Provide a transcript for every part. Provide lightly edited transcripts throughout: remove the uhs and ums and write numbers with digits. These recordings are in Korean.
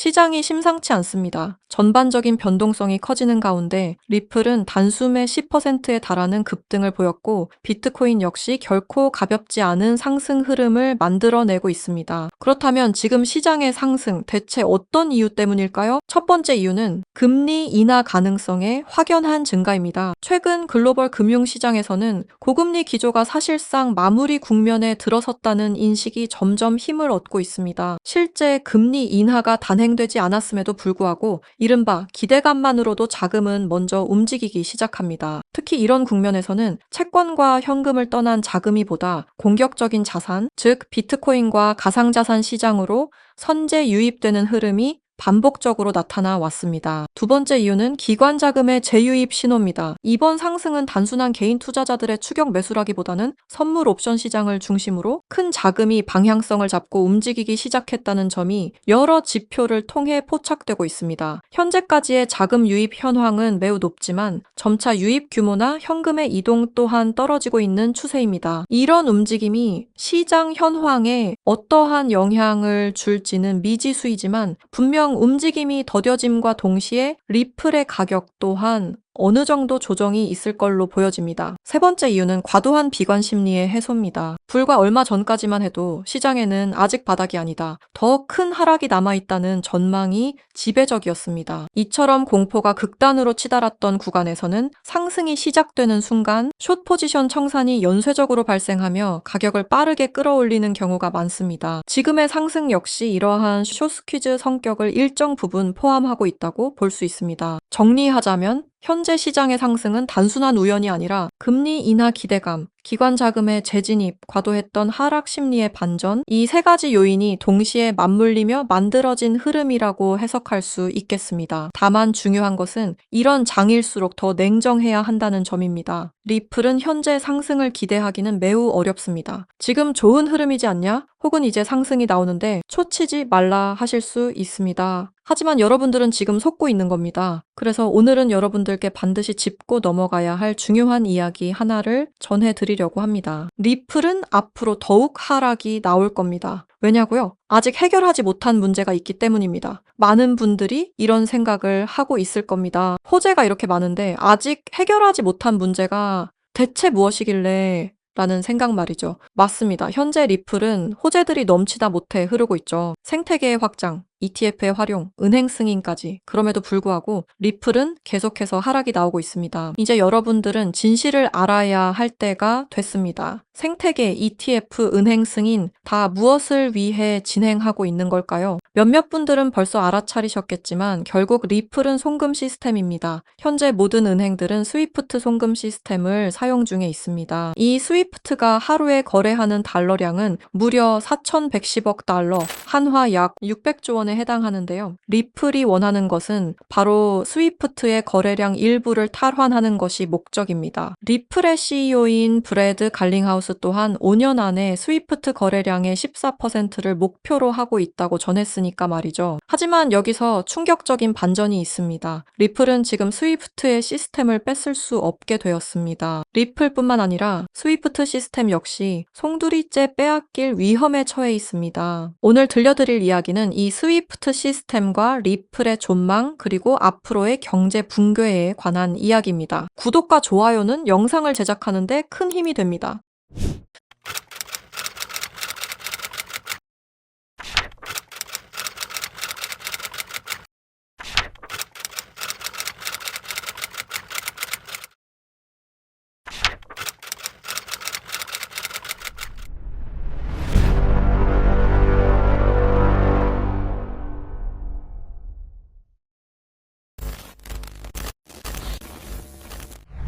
시장이 심상치 않습니다. 전반적인 변동성이 커지는 가운데 리플은 단숨에 10%에 달하는 급등을 보였고 비트코인 역시 결코 가볍지 않은 상승 흐름을 만들어내고 있습니다. 그렇다면 지금 시장의 상승 대체 어떤 이유 때문일까요? 첫 번째 이유는 금리 인하 가능성의 확연한 증가입니다. 최근 글로벌 금융시장에서는 고금리 기조가 사실상 마무리 국면에 들어섰다는 인식이 점점 힘을 얻고 있습니다. 실제 금리 인하가 단행되지 않았음에도 불구하고 이른바 기대감만으로도 자금은 먼저 움직이기 시작합니다. 특히 이런 국면에서는 채권과 현금을 떠난 자금이보다 공격적인 자산, 즉 비트코인과 가상자산 시장으로 선제 유입되는 흐름이 반복적으로 나타나 왔습니다. 두 번째 이유는 기관 자금의 재유입 신호입니다. 이번 상승은 단순한 개인 투자자들의 추격 매수라기보다는 선물 옵션 시장을 중심으로 큰 자금이 방향성을 잡고 움직이기 시작했다는 점이 여러 지표를 통해 포착되고 있습니다. 현재까지의 자금 유입 현황은 매우 높지만 점차 유입 규모나 현금의 이동 또한 떨어지고 있는 추세입니다. 이런 움직임이 시장 현황에 어떠한 영향을 줄지는 미지수이지만 분명 움직임이 더뎌짐과 동시에 리플의 가격 또한 어느 정도 조정이 있을 걸로 보여집니다. 세 번째 이유는 과도한 비관 심리의 해소입니다. 불과 얼마 전까지만 해도 시장에는 아직 바닥이 아니다, 더 큰 하락이 남아있다는 전망이 지배적이었습니다. 이처럼 공포가 극단으로 치달았던 구간에서는 상승이 시작되는 순간 숏 포지션 청산이 연쇄적으로 발생하며 가격을 빠르게 끌어올리는 경우가 많습니다. 지금의 상승 역시 이러한 숏 스퀴즈 성격을 일정 부분 포함하고 있다고 볼 수 있습니다. 정리하자면 현재 시장의 상승은 단순한 우연이 아니라 금리 인하 기대감, 기관 자금의 재진입, 과도했던 하락 심리의 반전, 이 세 가지 요인이 동시에 맞물리며 만들어진 흐름이라고 해석할 수 있겠습니다. 다만 중요한 것은 이런 장일수록 더 냉정해야 한다는 점입니다. 리플은 현재 상승을 기대하기는 매우 어렵습니다. 지금 좋은 흐름이지 않냐? 혹은 이제 상승이 나오는데 초치지 말라 하실 수 있습니다. 하지만 여러분들은 지금 속고 있는 겁니다. 그래서 오늘은 여러분들께 반드시 짚고 넘어가야 할 중요한 이야기 하나를 전해드리려고 합니다. 리플은 앞으로 더욱 하락이 나올 겁니다. 왜냐고요? 아직 해결하지 못한 문제가 있기 때문입니다. 많은 분들이 이런 생각을 하고 있을 겁니다. 호재가 이렇게 많은데 아직 해결하지 못한 문제가 대체 무엇이길래 라는 생각 말이죠. 맞습니다. 현재 리플은 호재들이 넘치다 못해 흐르고 있죠. 생태계의 확장, ETF의 활용, 은행 승인까지. 그럼에도 불구하고 리플은 계속해서 하락이 나오고 있습니다. 이제 여러분들은 진실을 알아야 할 때가 됐습니다. 생태계, ETF, 은행 승인 다 무엇을 위해 진행하고 있는 걸까요? 몇몇 분들은 벌써 알아차리셨겠지만 결국 리플은 송금 시스템입니다. 현재 모든 은행들은 스위프트 송금 시스템을 사용 중에 있습니다. 이 스위프트가 하루에 거래하는 달러량은 무려 4,110억 달러, 한화 약 600조 원에 해당하는데요. 리플이 원하는 것은 바로 스위프트의 거래량 일부를 탈환하는 것이 목적입니다. 리플의 CEO인 브래드 갈링하우스 또한 5년 안에 스위프트 거래량의 14%를 목표로 하고 있다고 전했으니까 말이죠. 하지만 여기서 충격적인 반전이 있습니다. 리플은 지금 스위프트의 시스템을 뺏을 수 없게 되었습니다. 리플뿐만 아니라 스위프트 시스템 역시 송두리째 빼앗길 위험에 처해 있습니다. 오늘 들려드릴 이야기는 이 스위프트 시스템과 리플의 존망 그리고 앞으로의 경제 붕괴에 관한 이야기입니다. 구독과 좋아요는 영상을 제작하는데 큰 힘이 됩니다.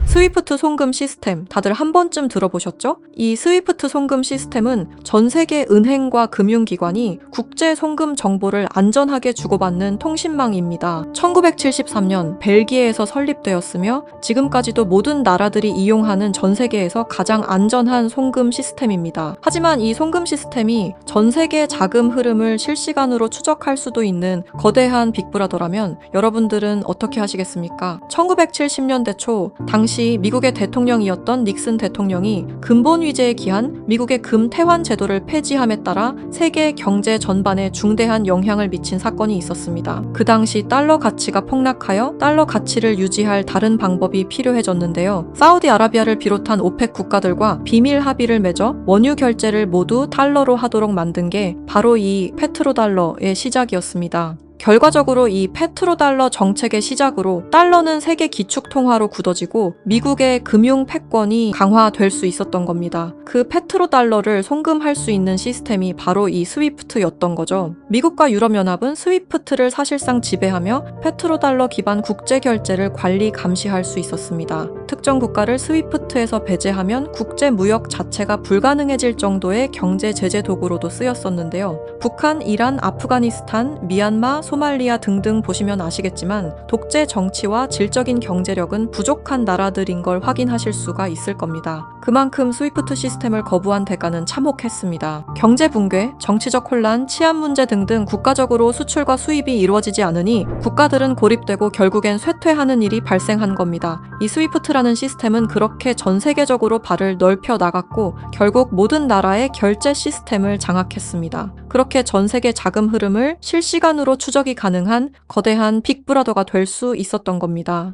스위프트 송금 시스템 다들 한 번쯤 들어보셨죠? 이 스위프트 송금 시스템은 전 세계 은행과 금융기관이 국제 송금 정보를 안전하게 주고받는 통신망입니다. 1973년 벨기에에서 설립되었으며 지금까지도 모든 나라들이 이용하는 전 세계에서 가장 안전한 송금 시스템입니다. 하지만 이 송금 시스템이 전 세계 자금 흐름을 실시간으로 추적할 수도 있는 거대한 빅브라더라면 여러분들은 어떻게 하시겠습니까? 1970년대 초 당시 당시 미국의 대통령이었던 닉슨 대통령이 근본 위제에 기한 미국의 금태환 제도를 폐지함에 따라 세계 경제 전반에 중대한 영향을 미친 사건이 있었습니다. 그 당시 달러 가치가 폭락하여 달러 가치를 유지할 다른 방법이 필요해졌는데요. 사우디아라비아를 비롯한 오펙 국가들과 비밀 합의를 맺어 원유 결제를 모두 달러로 하도록 만든 게 바로 이 페트로달러의 시작이었습니다. 결과적으로 이 페트로달러 정책의 시작으로 달러는 세계 기축통화로 굳어지고 미국의 금융 패권이 강화될 수 있었던 겁니다. 그 페트로달러를 송금할 수 있는 시스템이 바로 이 스위프트였던 거죠. 미국과 유럽연합은 스위프트를 사실상 지배하며 페트로달러 기반 국제결제를 관리 감시할 수 있었습니다. 특정 국가를 스위프트에서 배제하면 국제무역 자체가 불가능해질 정도의 경제 제재 도구로도 쓰였었는데요. 북한, 이란, 아프가니스탄, 미얀마, 소말리아 등등 보시면 아시겠지만 독재 정치와 질적인 경제력은 부족한 나라들인 걸 확인하실 수가 있을 겁니다. 그만큼 스위프트 시스템을 거부한 대가는 참혹했습니다. 경제 붕괴, 정치적 혼란, 치안 문제 등등 국가적으로 수출과 수입이 이루어지지 않으니 국가들은 고립되고 결국엔 쇠퇴하는 일이 발생한 겁니다. 이 스위프트라는 시스템은 그렇게 전 세계적으로 발을 넓혀 나갔고 결국 모든 나라의 결제 시스템을 장악했습니다. 그렇게 전 세계 자금 흐름을 실시간으로 추적이 가능한 거대한 빅브라더가 될 수 있었던 겁니다.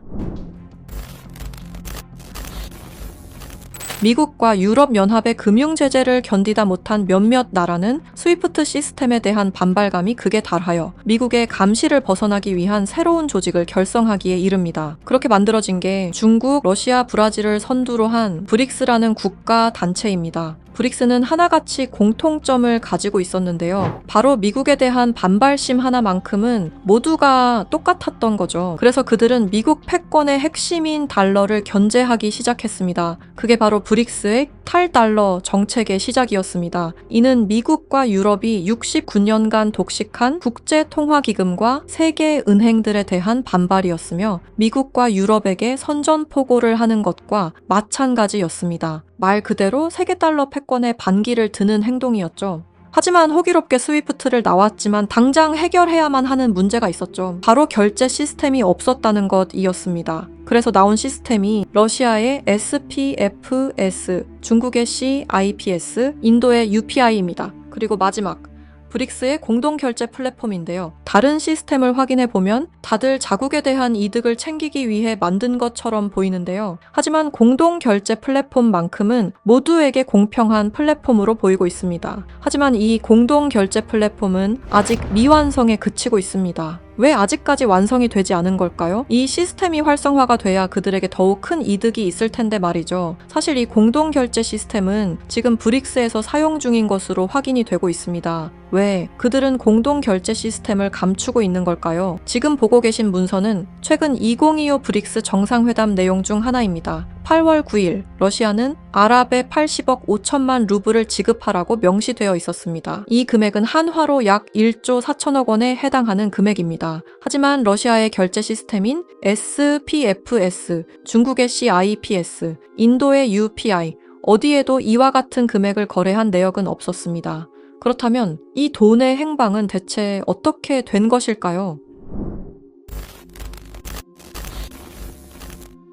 미국과 유럽연합의 금융 제재를 견디다 못한 몇몇 나라는 스위프트 시스템에 대한 반발감이 극에 달하여 미국의 감시를 벗어나기 위한 새로운 조직을 결성하기에 이릅니다. 그렇게 만들어진 게 중국, 러시아, 브라질을 선두로 한 브릭스라는 국가 단체입니다. 브릭스는 하나같이 공통점을 가지고 있었는데요. 바로 미국에 대한 반발심 하나만큼은 모두가 똑같았던 거죠. 그래서 그들은 미국 패권의 핵심인 달러를 견제하기 시작했습니다. 그게 바로 브릭스의 탈달러 정책의 시작이었습니다. 이는 미국과 유럽이 69년간 독식한 국제통화기금과 세계은행들에 대한 반발이었으며 미국과 유럽에게 선전포고를 하는 것과 마찬가지였습니다. 말 그대로 세계달러 패권에 반기를 드는 행동이었죠. 하지만 호기롭게 스위프트를 나왔지만 당장 해결해야만 하는 문제가 있었죠. 바로 결제 시스템이 없었다는 것이었습니다. 그래서 나온 시스템이 러시아의 SPFS, 중국의 CIPS, 인도의 UPI입니다. 그리고 마지막 브릭스의 공동결제 플랫폼인데요. 다른 시스템을 확인해 보면 다들 자국에 대한 이득을 챙기기 위해 만든 것처럼 보이는데요. 하지만 공동결제 플랫폼만큼은 모두에게 공평한 플랫폼으로 보이고 있습니다. 하지만 이 공동결제 플랫폼은 아직 미완성에 그치고 있습니다. 왜 아직까지 완성이 되지 않은 걸까요? 이 시스템이 활성화가 돼야 그들에게 더욱 큰 이득이 있을 텐데 말이죠. 사실 이 공동결제 시스템은 지금 브릭스에서 사용 중인 것으로 확인이 되고 있습니다. 왜? 그들은 공동결제 시스템을 감추고 있는 걸까요? 지금 보고 계신 문서는 최근 2025 브릭스 정상회담 내용 중 하나입니다. 8월 9일 러시아는 아랍에 80억 5천만 루블을 지급하라고 명시되어 있었습니다. 이 금액은 한화로 약 1조 4천억 원에 해당하는 금액입니다. 하지만 러시아의 결제 시스템인 SPFS, 중국의 CIPS, 인도의 UPI, 어디에도 이와 같은 금액을 거래한 내역은 없었습니다. 그렇다면 이 돈의 행방은 대체 어떻게 된 것일까요?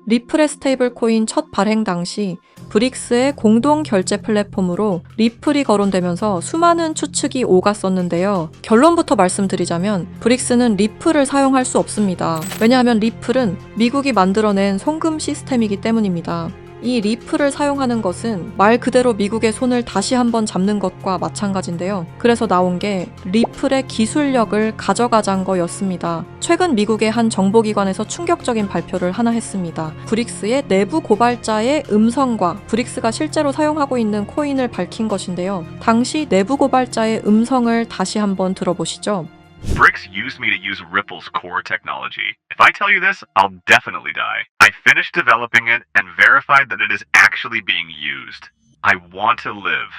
리플의 스테이블 코인 첫 발행 당시 브릭스의 공동 결제 플랫폼으로 리플이 거론되면서 수많은 추측이 오갔었는데요. 결론부터 말씀드리자면 브릭스는 리플을 사용할 수 없습니다. 왜냐하면 리플은 미국이 만들어낸 송금 시스템이기 때문입니다. 이 리플을 사용하는 것은 말 그대로 미국의 손을 다시 한번 잡는 것과 마찬가지인데요. 그래서 나온 게 리플의 기술력을 가져가자는 거였습니다. 최근 미국의 한 정보기관에서 충격적인 발표를 하나 했습니다. 브릭스의 내부 고발자의 음성과 브릭스가 실제로 사용하고 있는 코인을 밝힌 것인데요. 당시 내부 고발자의 음성을 다시 한번 들어보시죠. Bricks used me to use Ripple's core technology. If I tell you this, I'll definitely die. I finished developing it and verified that it is actually being used. I want to live.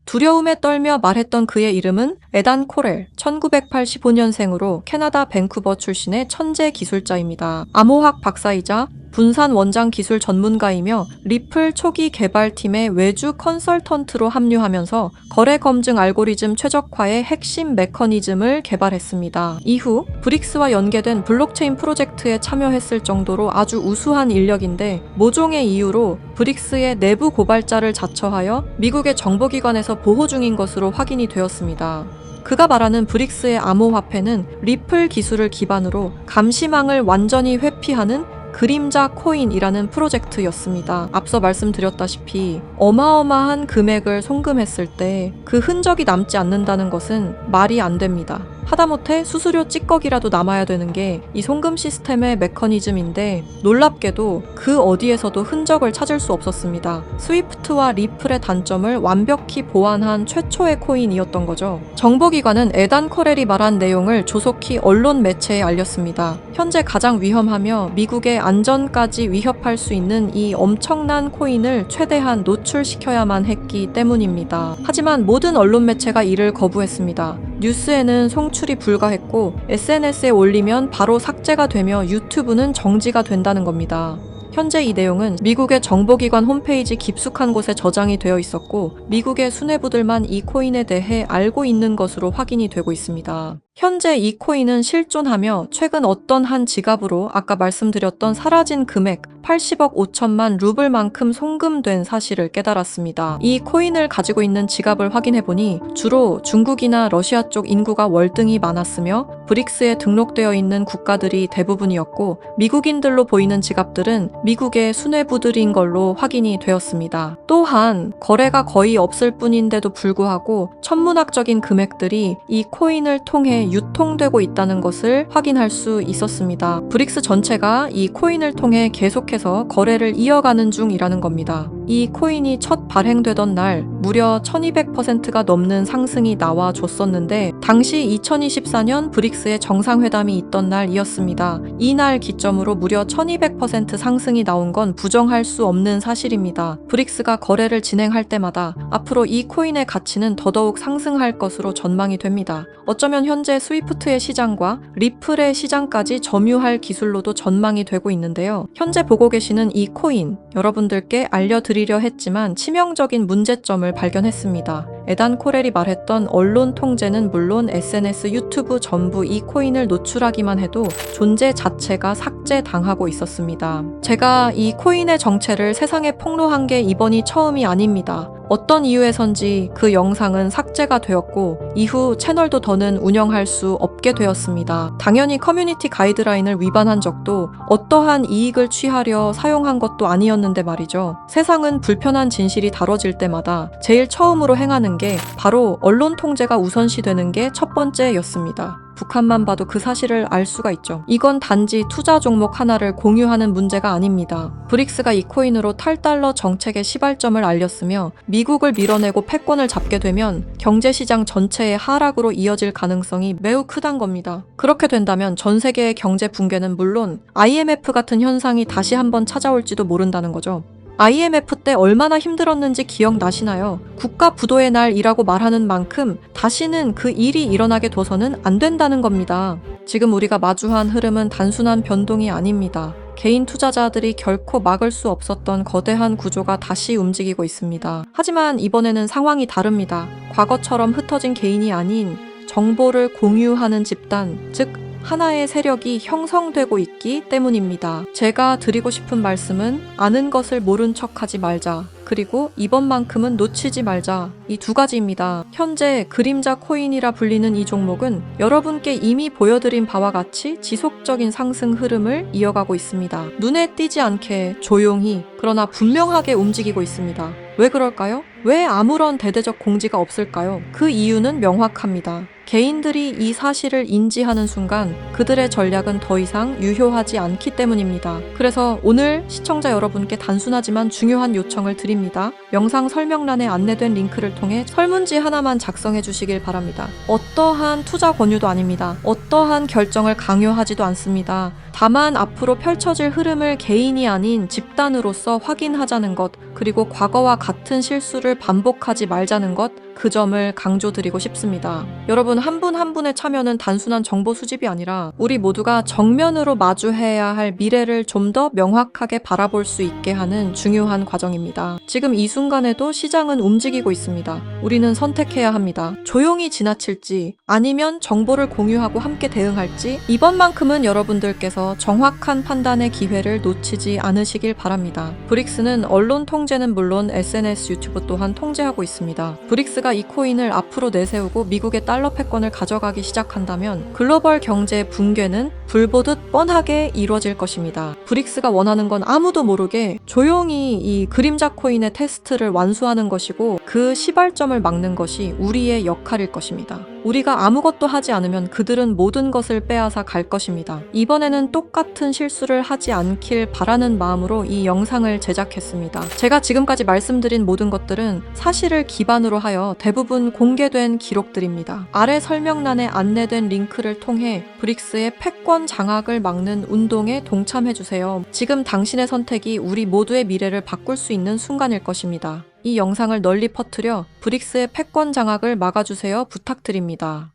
두려움에 떨며 말했던 그의 이름은 에단 코렐, 1985년생으로 캐나다 밴쿠버 출신의 천재 기술자입니다. 암호학 박사이자 분산 원장 기술 전문가이며 리플 초기 개발팀의 외주 컨설턴트로 합류하면서 거래 검증 알고리즘 최적화의 핵심 메커니즘을 개발했습니다. 이후 브릭스와 연계된 블록체인 프로젝트에 참여했을 정도로 아주 우수한 인력인데 모종의 이유로 브릭스의 내부 고발자를 자처하여 미국의 정보기관에서 보호 중인 것으로 확인이 되었습니다. 그가 말하는 브릭스의 암호화폐는 리플 기술을 기반으로 감시망을 완전히 회피하는 그림자 코인이라는 프로젝트였습니다. 앞서 말씀드렸다시피 어마어마한 금액을 송금했을 때 그 흔적이 남지 않는다는 것은 말이 안 됩니다. 하다못해 수수료 찌꺼기라도 남아야 되는 게 이 송금 시스템의 메커니즘인데 놀랍게도 그 어디에서도 흔적을 찾을 수 없었습니다. 스위프트와 리플의 단점을 완벽히 보완한 최초의 코인이었던 거죠. 정보기관은 에단 코렐이 말한 내용을 조속히 언론 매체에 알렸습니다. 현재 가장 위험하며 미국의 안전까지 위협할 수 있는 이 엄청난 코인을 최대한 노출시켜야만 했기 때문입니다. 하지만 모든 언론 매체가 이를 거부했습니다. 뉴스에는 송출이 불가했고 SNS에 올리면 바로 삭제가 되며 유튜브는 정지가 된다는 겁니다. 현재 이 내용은 미국의 정보기관 홈페이지 깊숙한 곳에 저장이 되어 있었고 미국의 수뇌부들만 이 코인에 대해 알고 있는 것으로 확인이 되고 있습니다. 현재 이 코인은 실존하며 최근 어떤 한 지갑으로 아까 말씀드렸던 사라진 금액 80억 5천만 루블만큼 송금된 사실을 깨달았습니다. 이 코인을 가지고 있는 지갑을 확인해보니 주로 중국이나 러시아 쪽 인구가 월등히 많았으며 브릭스에 등록되어 있는 국가들이 대부분이었고 미국인들로 보이는 지갑들은 미국의 수뇌부들인 걸로 확인이 되었습니다. 또한 거래가 거의 없을 뿐인데도 불구하고 천문학적인 금액들이 이 코인을 통해 유통되고 있다는 것을 확인할 수 있었습니다. 브릭스 전체가 이 코인을 통해 계속해서 거래를 이어가는 중이라는 겁니다. 이 코인이 첫 발행되던 날 무려 1200%가 넘는 상승이 나와줬었는데 당시 2024년 브릭스의 정상회담이 있던 날이었습니다. 이날 기점으로 무려 1200% 상승이 나온 건 부정할 수 없는 사실입니다. 브릭스가 거래를 진행할 때마다 앞으로 이 코인의 가치는 더더욱 상승할 것으로 전망이 됩니다. 어쩌면 현재 스위프트의 시장과 리플의 시장까지 점유할 기술로도 전망이 되고 있는데요. 현재 보고 계시는 이 코인, 여러분들께 알려드리려 했지만 치명적인 문제점을 발견했습니다. 에단 코렐이 말했던 언론 통제는 물론 SNS, 유튜브 전부 이 코인을 노출하기만 해도 존재 자체가 삭제당하고 있었습니다. 제가 이 코인의 정체를 세상에 폭로한 게 이번이 처음이 아닙니다. 어떤 이유에선지 그 영상은 삭제가 되었고 이후 채널도 더는 운영할 수 없게 되었습니다. 당연히 커뮤니티 가이드라인을 위반한 적도 어떠한 이익을 취하려 사용한 것도 아니었는데 말이죠. 세상은 불편한 진실이 다뤄질 때마다 제일 처음으로 행하는 게 바로 언론 통제가 우선시되는 게 첫 번째였습니다. 북한만 봐도 그 사실을 알 수가 있죠. 이건 단지 투자 종목 하나를 공유하는 문제가 아닙니다. 브릭스가 이 코인으로 탈달러 정책의 시발점을 알렸으며 미국을 밀어내고 패권을 잡게 되면 경제시장 전체의 하락으로 이어질 가능성이 매우 크단 겁니다. 그렇게 된다면 전 세계의 경제 붕괴는 물론 IMF 같은 현상이 다시 한번 찾아올지도 모른다는 거죠. IMF 때 얼마나 힘들었는지 기억나시나요? 국가 부도의 날이라고 말하는 만큼 다시는 그 일이 일어나게 둬서는 안 된다는 겁니다. 지금 우리가 마주한 흐름은 단순한 변동이 아닙니다. 개인 투자자들이 결코 막을 수 없었던 거대한 구조가 다시 움직이고 있습니다. 하지만 이번에는 상황이 다릅니다. 과거처럼 흩어진 개인이 아닌 정보를 공유하는 집단, 즉 하나의 세력이 형성되고 있기 때문입니다. 제가 드리고 싶은 말씀은 아는 것을 모른 척하지 말자. 그리고 이번만큼은 놓치지 말자. 이 두 가지입니다. 현재 그림자 코인이라 불리는 이 종목은 여러분께 이미 보여드린 바와 같이 지속적인 상승 흐름을 이어가고 있습니다. 눈에 띄지 않게 조용히 그러나 분명하게 움직이고 있습니다. 왜 그럴까요? 왜 아무런 대대적 공지가 없을까요? 그 이유는 명확합니다. 개인들이 이 사실을 인지하는 순간 그들의 전략은 더 이상 유효하지 않기 때문입니다. 그래서 오늘 시청자 여러분께 단순하지만 중요한 요청을 드립니다. 영상 설명란에 안내된 링크를 통해 설문지 하나만 작성해 주시길 바랍니다. 어떠한 투자 권유도 아닙니다. 어떠한 결정을 강요하지도 않습니다. 다만 앞으로 펼쳐질 흐름을 개인이 아닌 집단으로서 확인하자는 것, 그리고 과거와 같은 실수를 반복하지 말자는 것, 그 점을 강조드리고 싶습니다. 여러분, 한 분 한 분의 참여는 단순한 정보 수집이 아니라 우리 모두가 정면으로 마주해야 할 미래를 좀 더 명확하게 바라볼 수 있게 하는 중요한 과정입니다. 지금 이 순간에도 시장은 움직이고 있습니다. 우리는 선택해야 합니다. 조용히 지나칠지 아니면 정보를 공유하고 함께 대응할지, 이번만큼은 여러분들께서 정확한 판단의 기회를 놓치지 않으시길 바랍니다. 브릭스는 언론 통제는 물론 SNS, 유튜브 또한 통제하고 있습니다. 브릭스가 이 코인을 앞으로 내세우고 미국의 달러 패권을 가져가기 시작한다면 글로벌 경제의 붕괴는 불보듯 뻔하게 이루어질 것입니다. 브릭스가 원하는 건 아무도 모르게 조용히 이 그림자 코인의 테스트를 완수하는 것이고, 그 시발점을 막는 것이 우리의 역할일 것입니다. 우리가 아무것도 하지 않으면 그들은 모든 것을 빼앗아 갈 것입니다. 이번에는 똑같은 실수를 하지 않길 바라는 마음으로 이 영상을 제작했습니다. 제가 지금까지 말씀드린 모든 것들은 사실을 기반으로 하여 대부분 공개된 기록들입니다. 아래 설명란에 안내된 링크를 통해 브릭스의 패권 장악을 막는 운동에 동참해주세요. 지금 당신의 선택이 우리 모두의 미래를 바꿀 수 있는 순간일 것입니다. 이 영상을 널리 퍼뜨려 브릭스의 패권 장악을 막아주세요 부탁드립니다.